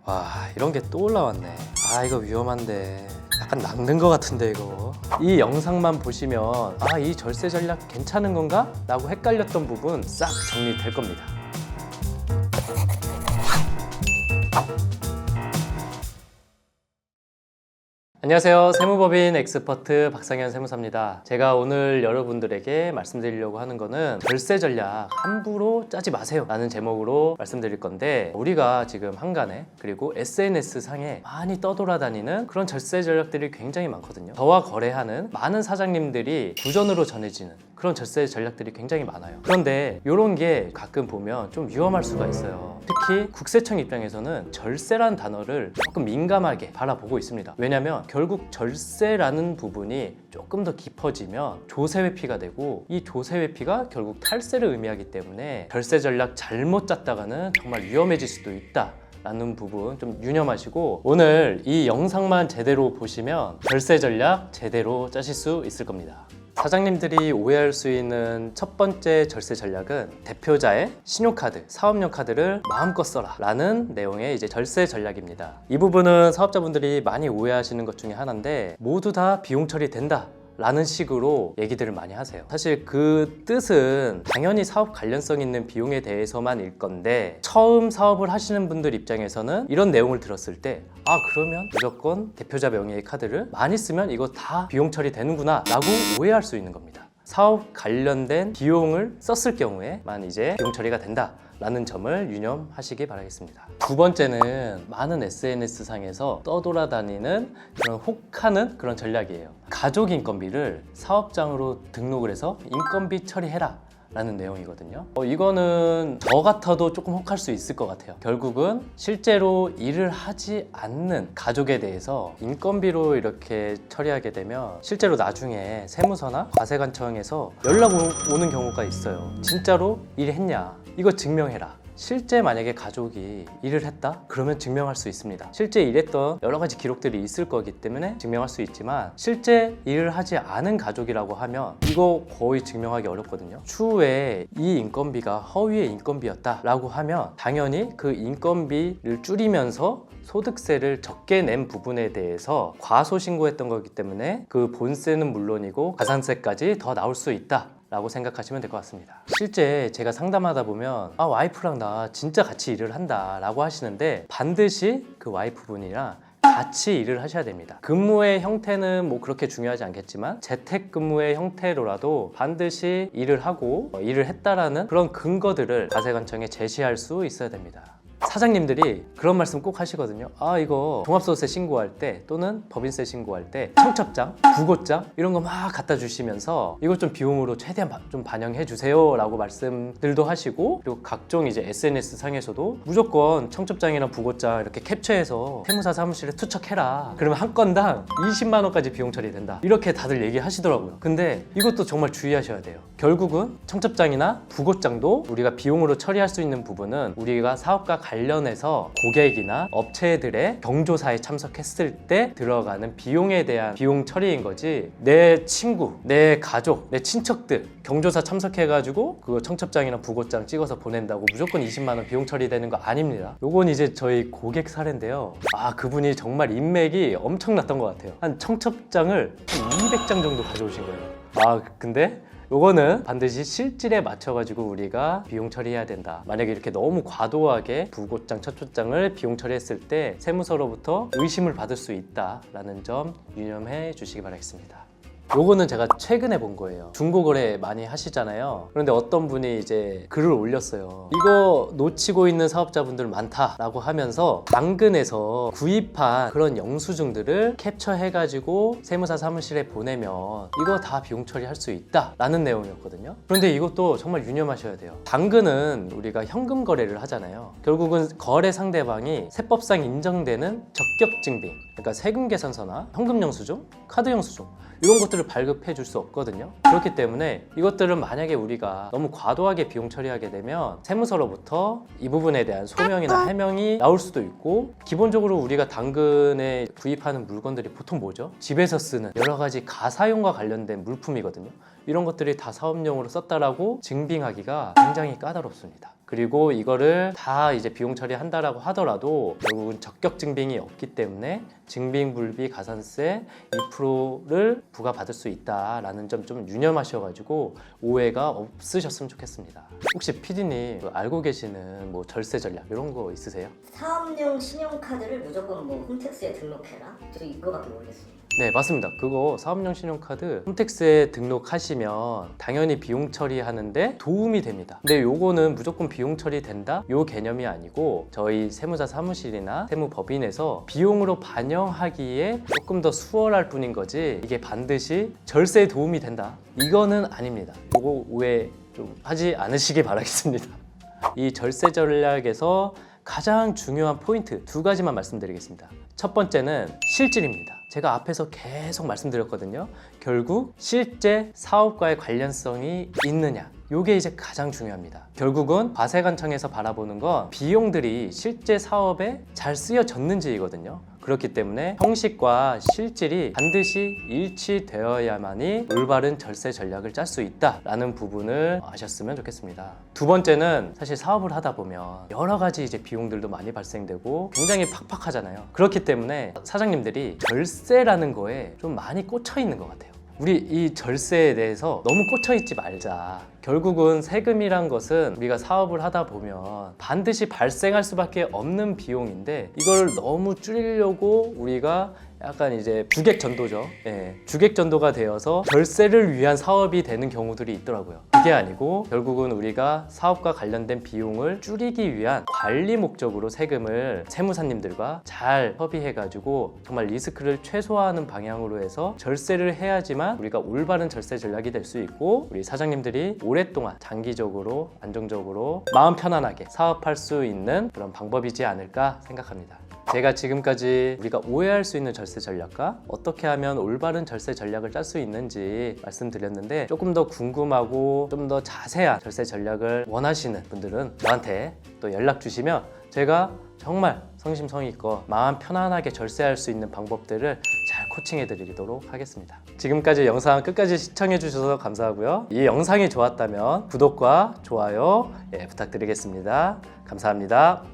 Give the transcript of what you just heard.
와, 이런 게 또 올라왔네. 아, 이거 위험한데. 약간 낚는 것 같은데 이거. 이 영상만 보시면 아, 이 절세 전략 괜찮은 건가? 라고 헷갈렸던 부분 싹 정리될 겁니다. 안녕하세요. 세무법인 엑스퍼트 박상현 세무사입니다. 제가 오늘 여러분들에게 말씀드리려고 하는 거는 절세 전략 함부로 짜지 마세요 라는 제목으로 말씀드릴 건데, 우리가 지금 한간에 그리고 SNS 상에 많이 떠돌아다니는 그런 절세 전략들이 굉장히 많거든요. 저와 거래하는 많은 사장님들이 구전으로 전해지는 그런 절세 전략들이 굉장히 많아요. 그런데 이런 게 가끔 보면 좀 위험할 수가 있어요. 특히 국세청 입장에서는 절세라는 단어를 조금 민감하게 바라보고 있습니다. 왜냐하면 결국 절세라는 부분이 조금 더 깊어지면 조세 회피가 되고, 이 조세 회피가 결국 탈세를 의미하기 때문에 절세 전략 잘못 짰다가는 정말 위험해질 수도 있다 라는 부분 좀 유념하시고, 오늘 이 영상만 제대로 보시면 절세 전략 제대로 짜실 수 있을 겁니다. 사장님들이 오해할 수 있는 첫 번째 절세 전략은 대표자의 신용카드, 사업용 카드를 마음껏 써라 라는 내용의 이제 절세 전략입니다. 이 부분은 사업자분들이 많이 오해하시는 것 중에 하나인데, 모두 다 비용 처리된다 라는 식으로 얘기들을 많이 하세요. 사실 그 뜻은 당연히 사업 관련성 있는 비용에 대해서만 일 건데, 처음 사업을 하시는 분들 입장에서는 이런 내용을 들었을 때 아, 그러면 무조건 대표자 명의의 카드를 많이 쓰면 이거 다 비용 처리되는구나 라고 오해할 수 있는 겁니다. 사업 관련된 비용을 썼을 경우에만 이제 비용 처리가 된다 라는 점을 유념하시기 바라겠습니다. 두 번째는 많은 SNS 상에서 떠돌아다니는 그런 혹하는 그런 전략이에요. 가족 인건비를 사업장으로 등록을 해서 인건비 처리해라 라는 내용이거든요. 이거는 저 같아도 조금 혹할 수 있을 것 같아요. 결국은 실제로 일을 하지 않는 가족에 대해서 인건비로 이렇게 처리하게 되면 실제로 나중에 세무서나 과세관청에서 연락 오는 경우가 있어요. 진짜로 일했냐? 이거 증명해라. 실제 만약에 가족이 일을 했다? 그러면 증명할 수 있습니다. 실제 일했던 여러 가지 기록들이 있을 거기 때문에 증명할 수 있지만, 실제 일을 하지 않은 가족이라고 하면 이거 거의 증명하기 어렵거든요. 추후에 이 인건비가 허위의 인건비였다 라고 하면 당연히 그 인건비를 줄이면서 소득세를 적게 낸 부분에 대해서 과소신고했던 거기 때문에 그 본세는 물론이고 가산세까지 더 나올 수 있다 라고 생각하시면 될 것 같습니다. 실제 제가 상담하다 보면 아, 와이프랑 나 진짜 같이 일을 한다 라고 하시는데, 반드시 그 와이프분이랑 같이 일을 하셔야 됩니다. 근무의 형태는 뭐 그렇게 중요하지 않겠지만 재택근무의 형태로라도 반드시 일을 하고 일을 했다라는 그런 근거들을 과세관청에 제시할 수 있어야 됩니다. 사장님들이 그런 말씀 꼭 하시거든요. 아, 이거 종합소득세 신고할 때 또는 법인세 신고할 때 청첩장, 부고장 이런 거 막 갖다 주시면서 이거 좀 비용으로 최대한 좀 반영해 주세요 라고 말씀들도 하시고, 그리고 각종 이제 SNS 상에서도 무조건 청첩장이나 부고장 이렇게 캡처해서 세무사 사무실에 투척해라, 그러면 한 건당 20만 원까지 비용 처리된다, 이렇게 다들 얘기하시더라고요. 근데 이것도 정말 주의하셔야 돼요. 결국은 청첩장이나 부고장도 우리가 비용으로 처리할 수 있는 부분은 우리가 사업과 관련해서 고객이나 업체들의 경조사에 참석했을 때 들어가는 비용에 대한 비용 처리인 거지, 내 친구, 내 가족, 내 친척들 경조사 참석해가지고 그 청첩장이나 부고장 찍어서 보낸다고 무조건 20만 원 비용 처리되는 거 아닙니다. 요건 이제 저희 고객 사례인데요. 아, 그분이 정말 인맥이 엄청났던 것 같아요. 한 청첩장을 한 200장 정도 가져오신 거예요. 아, 근데 요거는 반드시 실질에 맞춰가지고 우리가 비용 처리해야 된다. 만약에 이렇게 너무 과도하게 부고장, 청첩장을 비용 처리했을 때 세무서로부터 의심을 받을 수 있다라는 점 유념해 주시기 바라겠습니다. 요거는 제가 최근에 본 거예요. 중고거래 많이 하시잖아요. 그런데 어떤 분이 이제 글을 올렸어요. 이거 놓치고 있는 사업자분들 많다라고 하면서 당근에서 구입한 그런 영수증들을 캡처해가지고 세무사 사무실에 보내면 이거 다 비용 처리할 수 있다라는 내용이었거든요. 그런데 이것도 정말 유념하셔야 돼요. 당근은 우리가 현금 거래를 하잖아요. 결국은 거래 상대방이 세법상 인정되는 적격증빙, 그러니까 세금 계산서나 현금 영수증, 카드 영수증 이런 것들을 발급해 줄 수 없거든요. 그렇기 때문에 이것들은 만약에 우리가 너무 과도하게 비용 처리하게 되면 세무서로부터 이 부분에 대한 소명이나 해명이 나올 수도 있고, 기본적으로 우리가 당근에 구입하는 물건들이 보통 뭐죠? 집에서 쓰는 여러 가지 가사용과 관련된 물품이거든요. 이런 것들이 다 사업용으로 썼다라고 증빙하기가 굉장히 까다롭습니다. 그리고 이거를 다 이제 비용 처리한다라고 하더라도 결국은 적격 증빙이 없기 때문에 증빙불비 가산세 2%를 부과받을 수 있다라는 점 좀 유념하셔가지고 오해가 없으셨으면 좋겠습니다. 혹시 PD님 알고 계시는 뭐 절세 전략 이런 거 있으세요? 사업용 신용카드를 무조건 뭐 홈택스에 등록해라? 저 이거밖에 모르겠어요. 네, 맞습니다. 그거 사업용 신용카드 홈택스에 등록하시면 당연히 비용 처리하는데 도움이 됩니다. 근데 요거는 무조건 비용 처리된다? 요 개념이 아니고 저희 세무사 사무실이나 세무법인에서 비용으로 반영하기에 조금 더 수월할 뿐인 거지 이게 반드시 절세에 도움이 된다? 이거는 아닙니다. 요거 오해 좀 하지 않으시기 바라겠습니다. 이 절세 전략에서 가장 중요한 포인트 두 가지만 말씀드리겠습니다. 첫 번째는 실질입니다. 제가 앞에서 계속 말씀드렸거든요. 결국 실제 사업과의 관련성이 있느냐, 이게 이제 가장 중요합니다. 결국은 과세관청에서 바라보는 건 비용들이 실제 사업에 잘 쓰여졌는지이거든요. 그렇기 때문에 형식과 실질이 반드시 일치되어야만이 올바른 절세 전략을 짤 수 있다라는 부분을 아셨으면 좋겠습니다. 두 번째는 사실 사업을 하다 보면 여러 가지 이제 비용들도 많이 발생되고 굉장히 팍팍하잖아요. 그렇기 때문에 사장님들이 절세라는 거에 좀 많이 꽂혀 있는 것 같아요. 우리 이 절세에 대해서 너무 꽂혀 있지 말자. 결국은 세금이란 것은 우리가 사업을 하다 보면 반드시 발생할 수밖에 없는 비용인데 이걸 너무 줄이려고 우리가 약간 이제 주객전도죠. 주객전도가 되어서 절세를 위한 사업이 되는 경우들이 있더라고요. 그게 아니고 결국은 우리가 사업과 관련된 비용을 줄이기 위한 관리 목적으로 세금을 세무사님들과 잘 협의해가지고 정말 리스크를 최소화하는 방향으로 해서 절세를 해야지만 우리가 올바른 절세 전략이 될 수 있고 우리 사장님들이 오랫동안 장기적으로 안정적으로 마음 편안하게 사업할 수 있는 그런 방법이지 않을까 생각합니다. 제가 지금까지 우리가 오해할 수 있는 절세 전략과 어떻게 하면 올바른 절세 전략을 짤 수 있는지 말씀드렸는데 조금 더 궁금하고 좀 더 자세한 절세 전략을 원하시는 분들은 저한테 또 연락 주시면 제가 정말 성심성의껏 마음 편안하게 절세할 수 있는 방법들을 잘 코칭해 드리도록 하겠습니다. 지금까지 영상 끝까지 시청해 주셔서 감사하고요. 이 영상이 좋았다면 구독과 좋아요 부탁드리겠습니다. 감사합니다.